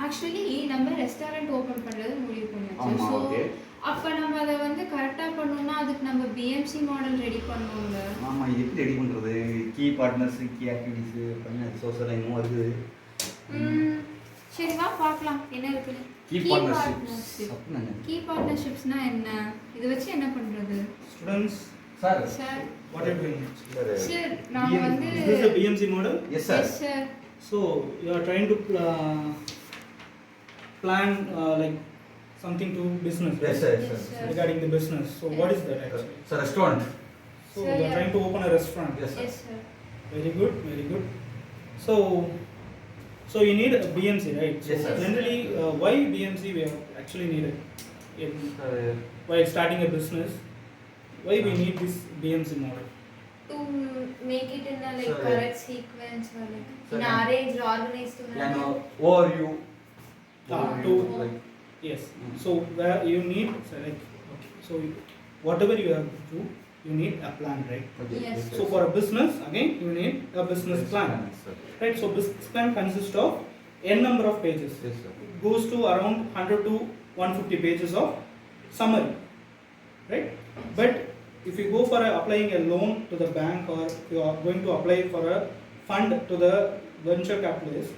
Actually நம்ம restaurant open பண்ணுறது முடிவு பண்ணியாச்சு. ஆமா, ஸோ ஓகே. அப்போ நம்ம அதை வந்து கரெக்டாக பண்ணணும்னா அதுக்கு நம்ம பிஎம்சி மாடல் ரெடி பண்ணணும்ல. ஆமாம், இது எப்படி ரெடி பண்ணுறது? கீ பார்ட்னர்ஸ், கீ ஆக்டிவிட்டீஸு, பண்ணி சோஷியல் இன்னும் வருது. சரி வா பார்க்கலாம் என்ன இருக்குன்னு. Key partnerships. கீ பார்ட்னர்ஷிப்ஸ்னா என்ன? இதை வச்சு என்ன பண்ணுறது? Students, sir sir what are you doing? Sir நாங்கள் வந்து Is this the BMC model? Yes sir. Yes sir. So you are trying to plan like something to business, right? Yes sir, Yes, yes sir. sir. Regarding the business. So what is that actually? Sir, restaurant. So Sir, you are yeah. trying to open a restaurant. Yes sir. Yes sir. Very good, very good. So you need a BMC, right? Yes, So sir. generally, why BMC we have actually needed while starting a business? Why we need this BMC model? To make it in a like Sir, correct sequence or like sir, in arranged organized Can manner. overview. To Like yes. So where you need so like okay. So whatever you have to do, you need a plan, right? okay. Yes. So for a business, again you need a business plan, Yes sir. right? So business plan consists of n number of pages. Yes sir. It goes to around 100 to 150 pages of summary, right? But if you go for applying a loan to the bank or you are going to apply for a fund to the venture capitalist,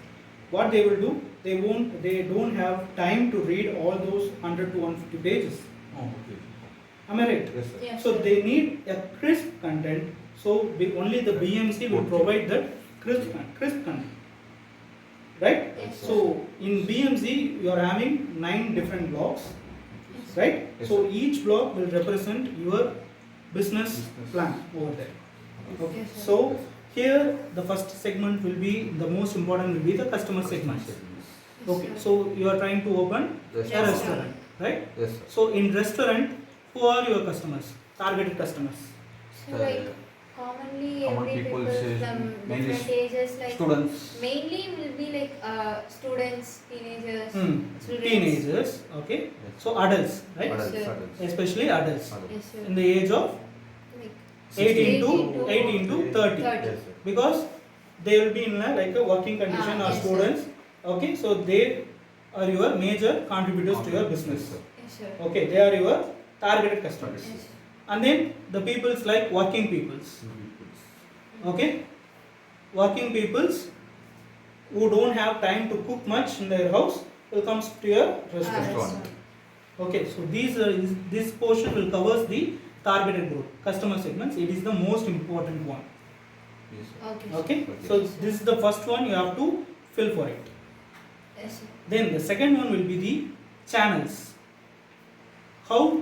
what they will do, they don't have time to read all those 100 to 150 pages. Oh, okay. Am I right? Yes sir. Yes, So sir. they need a crisp content. So only the BMC will Okay. provide that crisp content, right? Yes, sir. So in BMC you are having 9 different blocks, right? Yes, So sir. each block will represent your business plan over there. Okay. Yes, sir. So here the first segment will be the most important will be the customer segment. Yes, Okay. sir. So you are trying to open a Restaurant. restaurant, right? Yes sir. So in restaurant, who are your customers? Targeted customers. So like commonly Common every people people say from mainly different ages like Students. mainly will be like students, teenagers, children. Teenagers, okay. Yes. So adults, right? Adults, sir. adults. Especially adults Adults. Yes, sir. in the age of Like 18 to 18 18 to 30, 30. Yes sir. because they will be in like a working condition or yes, sir. students. Okay, so they are your major contributors to your business. Yes, sir. Yes, sir. Okay, they are your targeted customers. Yes. And then the peoples like working peoples. Okay, working peoples who don't have time to cook much in their house will come to your restaurant. Restaurant. Okay, so this portion will covers the targeted group, customer segments. It is the most important one. Yes sir. Okay. Okay, so this is the first one you have to fill for it. Yes, sir. Then the second one will be the channels. How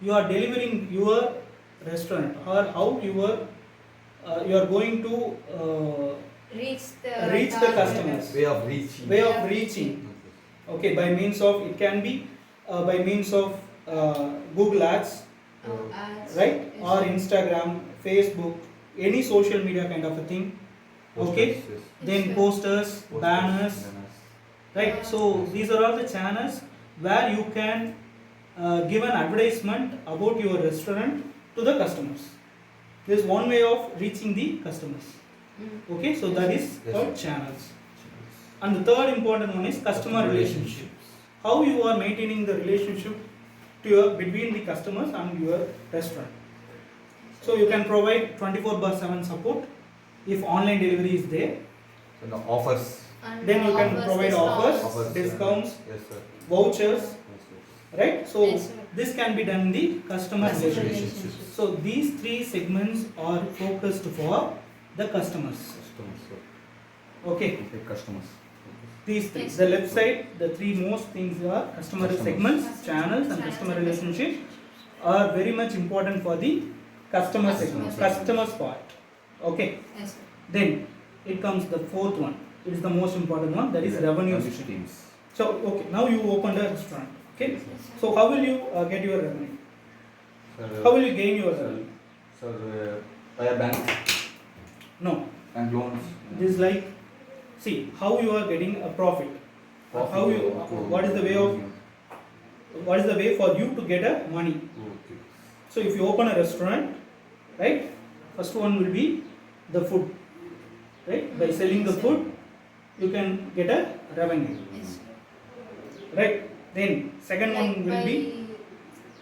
you are delivering your restaurant or how you are going to Reach the reach the target. customers. Way of reaching. Way of reaching. Okay, by means of it can be by means of Google Ads, Ads. right? Yes, Or sir. Instagram, Facebook, any social media kind of a thing. Okay, Posters, yes. then Yes, sir. posters, Posters, banners, right? So Yes. these are all the channels where you can give an advertisement about your restaurant to the customers. This is one way of reaching the customers. Okay, so that is Yes, called sir. channels. And the third important one is customer relationship. How you are maintaining the relationship to between the customers and your restaurant. So you can provide 24/7 support if online delivery is there. So the offers. And Then you can offers, provide discounts. offers, discounts, Yes sir. vouchers, Yes, yes. right? So Yes, sir. this can be done in the customer Customer relationship. relationship. So these three segments are focused for the customers. Customers, sir. Okay, Okay, customers. these three. Yes. The left side, the three most things are customer Customers. segments, Customers. channels, and Channels customer and relationship are very much important for the customer Customer segment, segment. customers part. Okay, Yes, sir. then it comes the fourth one. It is the most important one. That is Yeah, revenue revenue stream. streams. So okay, now you opened a restaurant. Okay, Yes, sir. so how will you get your revenue? Sir, How will you gain your sir, revenue? sir, via bank No, loans. it is like, see how you are getting a profit. How you? What is the way of? What is the way for you to get a money? Okay. So if you open a restaurant, right? First one will be the food, right? By selling the food, you can get a revenue. Yes. Right? Then second Like one will by be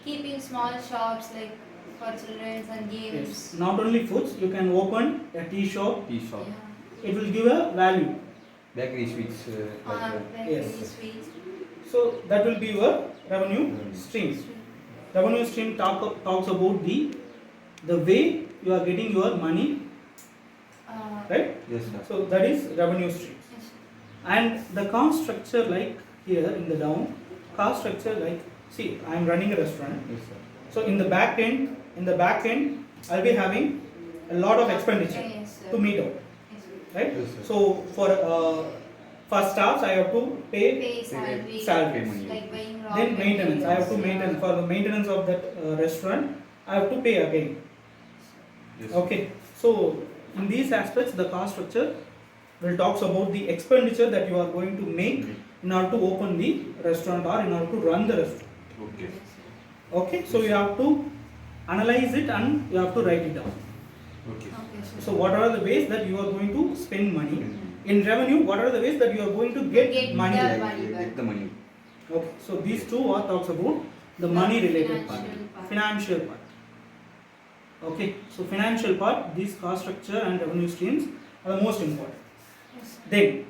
keeping small shops like for children and games. yes, not only foods, you can open a tea shop. Tea shop, Yeah. It will give a value. bakery sweets, Bakery Yes. sweets. So that will be your revenue Mm. stream. Revenue stream talks about the way you are getting your money, right? yes sir. So that is revenue stream. Yes. And the cost structure, like here in the down, cost structure, like see, I am running a restaurant. Yes sir. So in the back end, I'll be having a lot of expenditure Yes, sir. to meet out, Yes. right? Yes, sir. So for staffs, I have to pay. Pay salary. Salary. Pay money. Like buying raw Then maintenance, I have to materials, maintain for the maintenance of that restaurant. I have to pay again. Yes. Okay. So in these aspects, the cost structure will talks about the expenditure that you are going to make in order to open the restaurant or in order to run the restaurant. Okay. Yes, sir. Okay. So you have to analyze it and you have to write it down. Okay. Okay, sir. So what are the ways that you are going to spend money? In revenue, what are the ways that you are going to get Get money? the- Like, money back. get the money. Okay, so these two are talks about the money related part, Financial part. financial part. Okay, so financial part, these cost structure and revenue streams are the most important. Yes. Then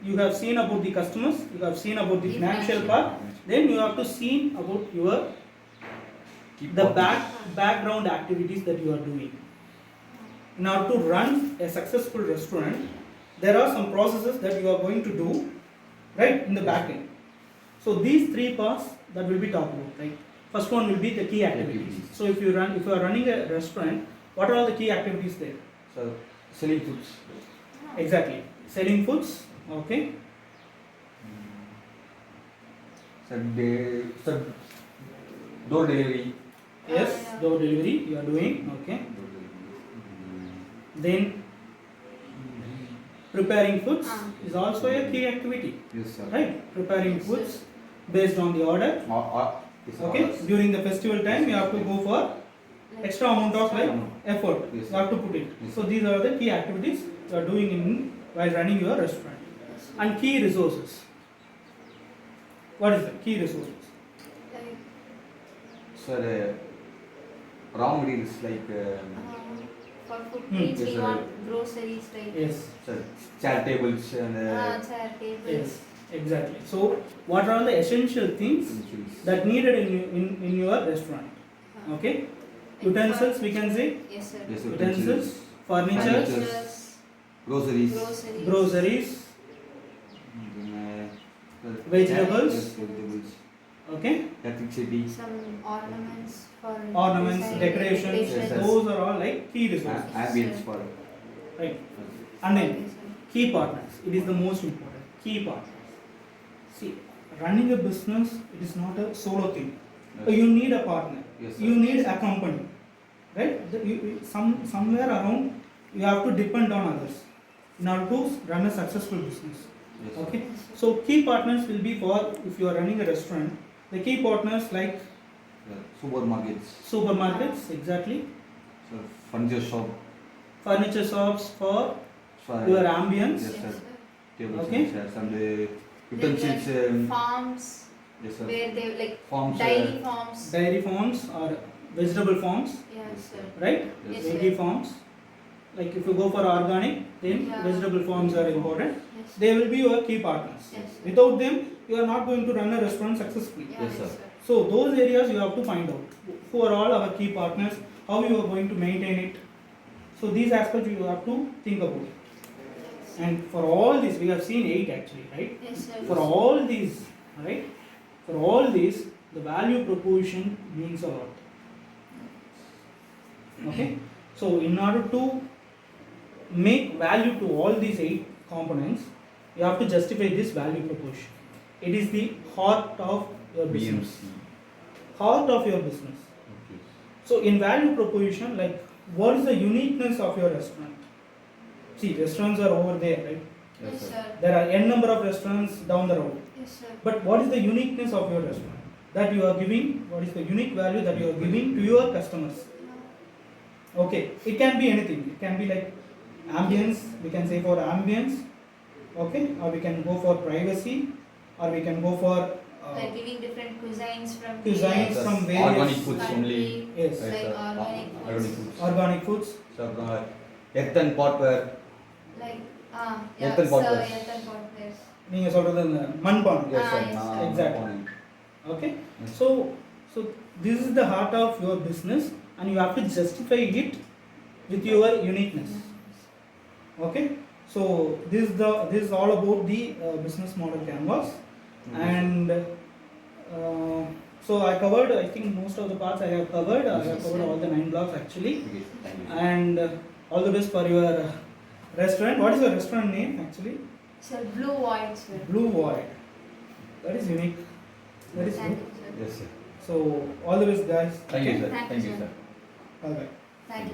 you have seen about the customers, you have seen about the The financial financial part. Then you have to see about your Keep the working. background activities that you are doing. In order to run a successful restaurant, there are some processes that you are going to do, right, in the back end. So these three parts that will be talked about, right? First one will be the key activities. So if you are running a restaurant, what are all the key activities there? So selling foods. Exactly, selling foods. Okay. So door delivery. Yes, yeah. door delivery you are doing. Okay. Then preparing foods is also a key activity, Yes sir. right? Preparing Yes, foods based on the order. Yes, sir. Okay, during the festival time you have to go for Like extra amount of like effort. Yes, You have to put it. Yes. So these are the key activities you are doing while running your restaurant. Yes. And key resources. What is the key resources? Like, Sir, raw materials like for food Hmm. needs, Yes, we sir. want groceries like Yes. sir, chair tables and chair, tables. Yes. Exactly. So what are the essential things utensils. that needed in your restaurant? Okay. Like Utensils we can say. Yes, sir. Yes, Utensils, furniture, Furniture. Groceries. Groceries. groceries. Yes, Vegetables. vegetables. Okay. Electricity. Some ornaments for Ornaments, design, decorations. Yes, sir. Those are all like key resources. Ambience for. Right. And then Yes, sir. key partners. It is the most important. Key partners. See, running a business, it is not a solo thing. You need a partner. Yes, sir. You need a company, right? Somewhere around you have to depend on others in order to run a successful business. Yes, sir. Okay. So key partners will be for if you are running a restaurant. The key partners like Supermarkets. supermarkets, exactly. So furniture shop. Furniture shops for For your ambience. Yes, Yes, sir. sir. Tables Okay. and chairs and Then utensils. like farms Yes, sir. where they like Farms. dairy farms. Dairy farms or vegetable farms, Yes, sir. right? Yes, Dairy sir. farms. Like if you go for organic, then Yeah. vegetable farms are important. Yes. They will be your key partners. Yes, sir. Without them, you are not going to run a restaurant successfully. Yeah, Yes, sir. So those areas you have to find out. Who are all our key partners? How you are going to maintain it? So these aspects you have to think about. And for all these, we have seen 8 actually, right? Yes, sir. For all these, right? For all these, the value proposition means a lot. Okay? So in order to make value to all these 8 components, you have to justify this value proposition. It is the heart of your business. BMC. Heart of your business. Okay. So in value proposition, like what is the uniqueness of your restaurant? See, restaurants are over there, right? Yes, Yes, sir. sir. There are n number of restaurants down the road. Yes, sir. But what is the uniqueness of your restaurant that you are giving? What is the unique value that you are giving to your customers? Okay, it can be anything. It can be like ambience. We can say for ambience, Okay, or we can go for privacy, or we can go for Like giving different cuisines from cuisines from various organic foods country. only. Yes. Like Right, organic foods. organic foods. Organic foods. So, earthen potware. Like Earthen potwares. earthen potwares. நீங்க சொல்றது இந்த மண்பானை. Yes, sir. yes, sir. Exactly. Okay. Yes. So this is the heart of your business, and you have to justify it with your uniqueness. Okay. So this is all about the business model canvas, and so I covered. I think most of the parts I have covered. I have covered all the 9 blocks actually, Okay, thank you. and all the best for your restaurant. What is your restaurant name actually? So blue void, sir. Blue Void. That is unique. That is Thank good. you, sir. Yes, sir. So all the best, guys. Thank you, sir. Thank you, Thank you, sir. sir. Bye bye. Thank you.